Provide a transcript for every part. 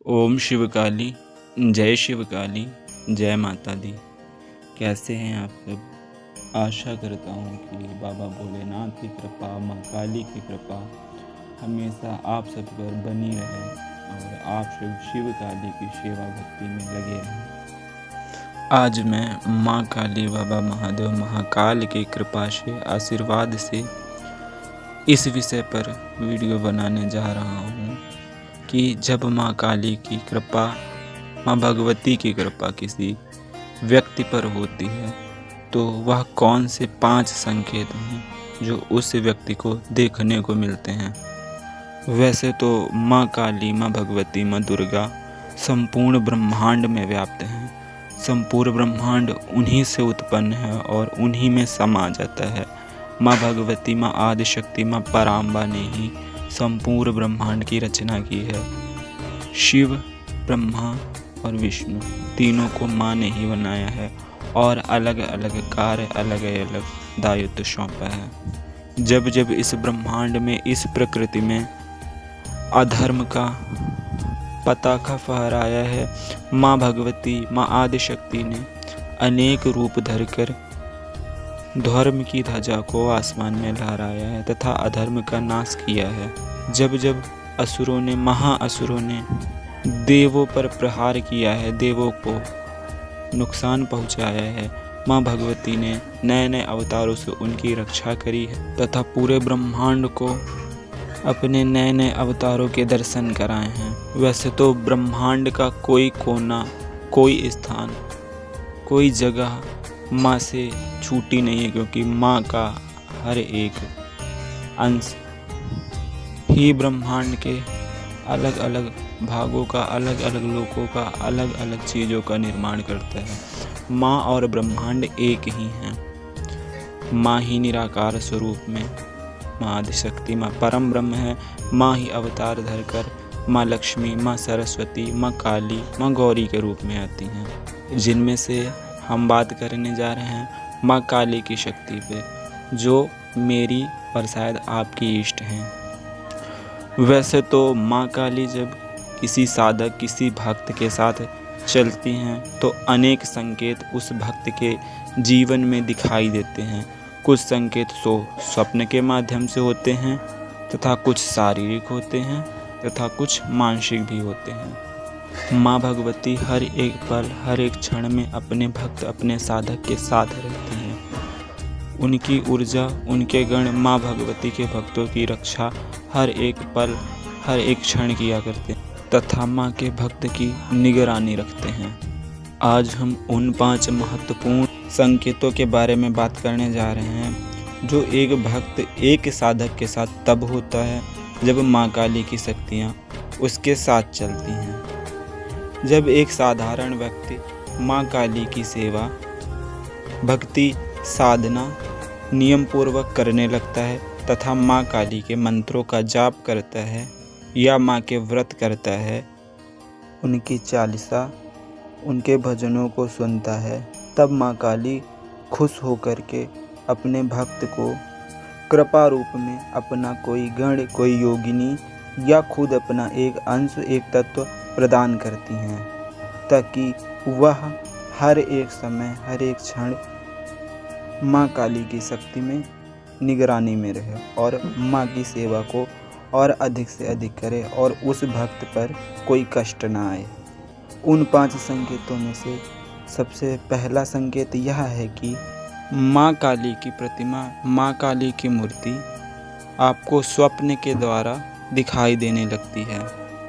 ओम शिव काली, जय शिव काली, जय माता दी। कैसे हैं आप सब? आशा करता हूँ कि बाबा भोलेनाथ की कृपा, माँ काली की कृपा हमेशा आप सब पर बनी रहे और आप शिव काली की सेवा भक्ति में लगे रहें। आज मैं माँ काली, बाबा महादेव, महाकाल की कृपा से, आशीर्वाद से इस विषय पर वीडियो बनाने जा रहा हूँ कि जब माँ काली की कृपा, माँ भगवती की कृपा किसी व्यक्ति पर होती है तो वह कौन से 5 संकेत हैं जो उस व्यक्ति को देखने को मिलते हैं। वैसे तो माँ काली, माँ भगवती, माँ दुर्गा संपूर्ण ब्रह्मांड में व्याप्त हैं। संपूर्ण ब्रह्मांड उन्हीं से उत्पन्न है और उन्हीं में समा जाता है। माँ भगवती, माँ आदिशक्ति, माँ पराम्बा ने ही संपूर्ण ब्रह्मांड की रचना की है। शिव, ब्रह्मा और विष्णु तीनों को माँ ने ही बनाया है और अलग अलग कार्य, अलग अलग दायित्व सौंपा है। जब जब इस ब्रह्मांड में, इस प्रकृति में अधर्म का पताका फहराया है, माँ भगवती, माँ आदिशक्ति ने अनेक रूप धरकर धर्म की ध्वजा को आसमान में लहराया है तथा अधर्म का नाश किया है। जब जब असुरों ने, महाअसुरों ने देवों पर प्रहार किया है, देवों को नुकसान पहुंचाया है, माँ भगवती ने नए नए अवतारों से उनकी रक्षा करी है तथा पूरे ब्रह्मांड को अपने नए नए अवतारों के दर्शन कराए हैं। वैसे तो ब्रह्मांड का कोई कोना, कोई स्थान, कोई जगह माँ से छूटी नहीं है, क्योंकि माँ का हर एक अंश ही ब्रह्मांड के अलग अलग भागों का, अलग अलग लोकों का, अलग अलग चीज़ों का निर्माण करता है। माँ और ब्रह्मांड एक ही हैं। माँ ही निराकार स्वरूप में माँ आदिशक्ति, माँ परम ब्रह्म है। माँ ही अवतार धरकर माँ लक्ष्मी, माँ सरस्वती, माँ काली, माँ गौरी के रूप में आती हैं। जिनमें से हम बात करने जा रहे हैं माँ काली की शक्ति पे, जो मेरी और शायद आपकी इष्ट हैं। वैसे तो माँ काली जब किसी साधक, किसी भक्त के साथ चलती हैं तो अनेक संकेत उस भक्त के जीवन में दिखाई देते हैं। कुछ संकेत स्वप्न के माध्यम से होते हैं तथा कुछ शारीरिक होते हैं तथा कुछ मानसिक भी होते हैं। माँ भगवती हर एक पल, हर एक क्षण में अपने भक्त, अपने साधक के साथ रहती हैं। उनकी ऊर्जा, उनके गण माँ भगवती के भक्तों की रक्षा हर एक पल, हर एक क्षण किया करते हैं तथा माँ के भक्त की निगरानी रखते हैं। आज हम उन 5 महत्वपूर्ण संकेतों के बारे में बात करने जा रहे हैं जो एक भक्त, एक साधक के साथ तब होता है जब माँ काली की शक्तियाँ उसके साथ चलती हैं। जब एक साधारण व्यक्ति माँ काली की सेवा, भक्ति, साधना नियम पूर्वक करने लगता है तथा माँ काली के मंत्रों का जाप करता है या माँ के व्रत करता है, उनकी चालीसा, उनके भजनों को सुनता है, तब माँ काली खुश होकर के अपने भक्त को कृपा रूप में अपना कोई गण, कोई योगिनी या खुद अपना एक अंश, एक तत्व प्रदान करती हैं ताकि वह हर एक समय, हर एक क्षण माँ काली की शक्ति में निगरानी में रहे और माँ की सेवा को और अधिक से अधिक करे और उस भक्त पर कोई कष्ट ना आए। उन 5 संकेतों में से सबसे पहला संकेत यह है कि माँ काली की प्रतिमा, माँ काली की मूर्ति आपको स्वप्न के द्वारा दिखाई देने लगती है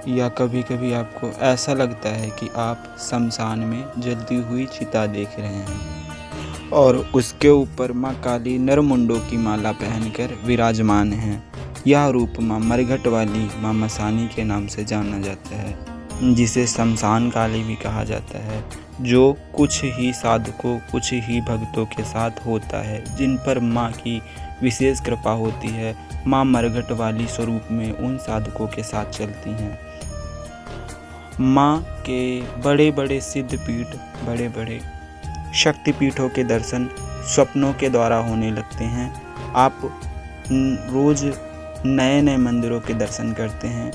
या कभी कभी आपको ऐसा लगता है कि आप शमशान में जलती हुई चिता देख रहे हैं और उसके ऊपर माँ काली नरमुंडों की माला पहनकर विराजमान हैं। यह रूप माँ मरघट वाली, माँ मसानी के नाम से जाना जाता है, जिसे शमशान काली भी कहा जाता है, जो कुछ ही साधकों, कुछ ही भक्तों के साथ होता है जिन पर माँ की विशेष कृपा होती है। माँ मरघट वाली स्वरूप में उन साधकों के साथ चलती हैं। माँ के बड़े बड़े सिद्धपीठ, बड़े बड़े शक्तिपीठों के दर्शन स्वप्नों के द्वारा होने लगते हैं। आप रोज़ नए नए मंदिरों के दर्शन करते हैं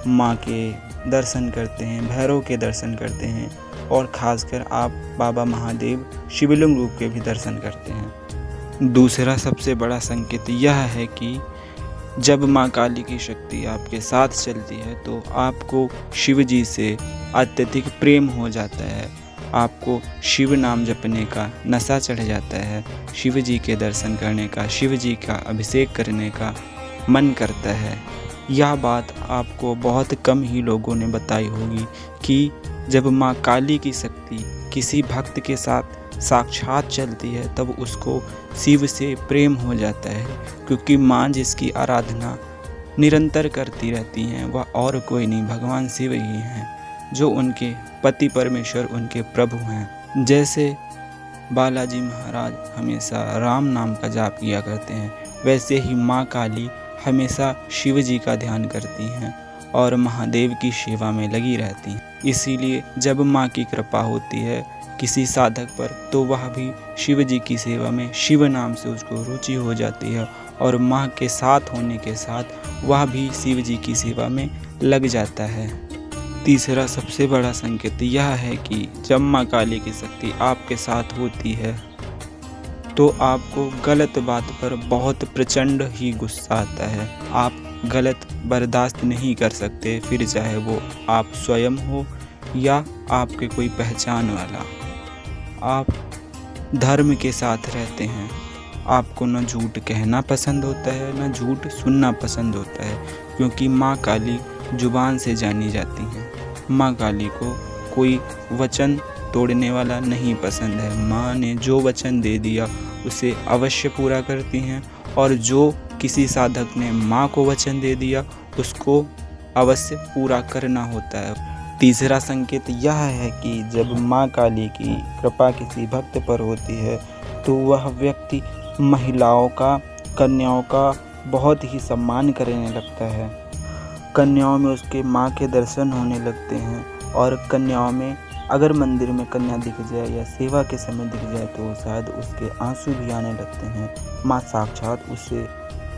माँ के दर्शन करते हैं, भैरव के दर्शन करते हैं और ख़ासकर आप बाबा महादेव शिवलिंग रूप के भी दर्शन करते हैं। दूसरा सबसे बड़ा संकेत यह है कि जब माँ काली की शक्ति आपके साथ चलती है तो आपको शिव जी से अत्यधिक प्रेम हो जाता है, आपको शिव नाम जपने का नशा चढ़ जाता है, शिव जी के दर्शन करने का, शिव जी का अभिषेक करने का मन करता है। यह बात आपको बहुत कम ही लोगों ने बताई होगी कि जब माँ काली की शक्ति किसी भक्त के साथ साक्षात चलती है तब उसको शिव से प्रेम हो जाता है, क्योंकि माँ जिसकी आराधना निरंतर करती रहती हैं वह और कोई नहीं, भगवान शिव ही हैं, जो उनके पति परमेश्वर, उनके प्रभु हैं। जैसे बालाजी महाराज हमेशा राम नाम का जाप किया करते हैं, वैसे ही माँ काली हमेशा शिव जी का ध्यान करती हैं और महादेव की सेवा में लगी रहती हैं। इसीलिए जब माँ की कृपा होती है किसी साधक पर तो वह भी शिव जी की सेवा में, शिव नाम से उसको रुचि हो जाती है और माँ के साथ होने के साथ वह भी शिव जी की सेवा में लग जाता है। तीसरा सबसे बड़ा संकेत यह है कि जब माँ काली की शक्ति आपके साथ होती है तो आपको गलत बात पर बहुत प्रचंड ही गुस्सा आता है। आप गलत बर्दाश्त नहीं कर सकते, फिर चाहे वो आप स्वयं हो या आपके कोई पहचान वाला। आप धर्म के साथ रहते हैं, आपको न झूठ कहना पसंद होता है न झूठ सुनना पसंद होता है, क्योंकि माँ काली जुबान से जानी जाती हैं। माँ काली को कोई वचन तोड़ने वाला नहीं पसंद है। माँ ने जो वचन दे दिया उसे अवश्य पूरा करती हैं और जो किसी साधक ने माँ को वचन दे दिया उसको अवश्य पूरा करना होता है। तीसरा संकेत यह है कि जब माँ काली की कृपा किसी भक्त पर होती है तो वह व्यक्ति महिलाओं का, कन्याओं का बहुत ही सम्मान करने लगता है। कन्याओं में उसके माँ के दर्शन होने लगते हैं और कन्याओं में अगर मंदिर में कन्या दिख जाए या सेवा के समय दिख जाए तो शायद उसके आंसू भी आने लगते हैं। माँ साक्षात उसे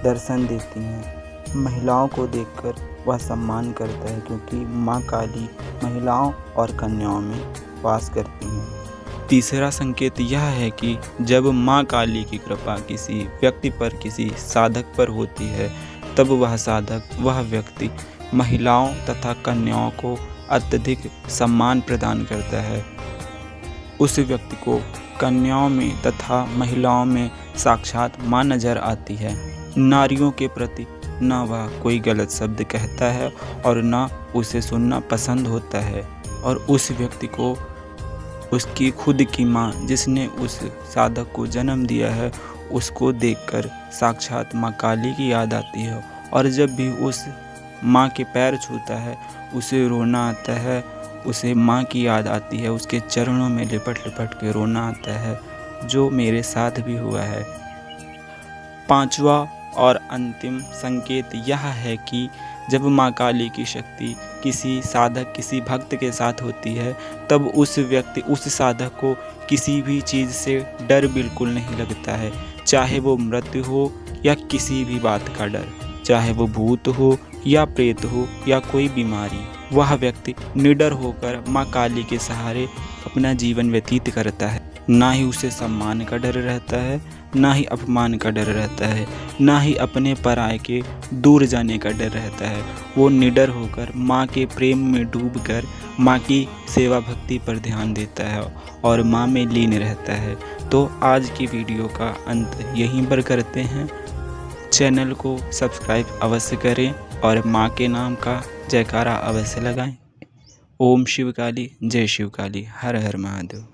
दर्शन देती हैं। महिलाओं को देखकर वह सम्मान करता है, क्योंकि माँ काली महिलाओं और कन्याओं में वास करती हैं। तीसरा संकेत यह है कि जब माँ काली की कृपा किसी व्यक्ति पर, किसी साधक पर होती है तब वह साधक, वह व्यक्ति महिलाओं तथा कन्याओं को अत्यधिक सम्मान प्रदान करता है। उस व्यक्ति को कन्याओं में तथा महिलाओं में साक्षात माँ नजर आती है। नारियों के प्रति ना वह कोई गलत शब्द कहता है और ना उसे सुनना पसंद होता है, और उस व्यक्ति को उसकी खुद की माँ जिसने उस साधक को जन्म दिया है उसको देखकर साक्षात माँ काली की याद आती है। और जब भी उस माँ के पैर छूता है उसे रोना आता है, उसे माँ की याद आती है, उसके चरणों में लिपट लिपट के रोना आता है, जो मेरे साथ भी हुआ है। पांचवा और अंतिम संकेत यह है कि जब माँ काली की शक्ति किसी साधक, किसी भक्त के साथ होती है तब उस व्यक्ति, उस साधक को किसी भी चीज़ से डर बिल्कुल नहीं लगता है, चाहे वो मृत्यु हो या किसी भी बात का डर, चाहे वो भूत हो या प्रेत हो या कोई बीमारी। वह व्यक्ति निडर होकर माँ काली के सहारे अपना जीवन व्यतीत करता है। ना ही उसे सम्मान का डर रहता है, ना ही अपमान का डर रहता है, ना ही अपने पराये के दूर जाने का डर रहता है। वो निडर होकर माँ के प्रेम में डूबकर माँ की सेवा भक्ति पर ध्यान देता है और माँ में लीन रहता है। तो आज की वीडियो का अंत यहीं पर करते हैं। चैनल को सब्सक्राइब अवश्य करें और माँ के नाम का जयकारा अवश्य लगाएं। ओम शिव काली, जय शिव काली, हर हर महादेव।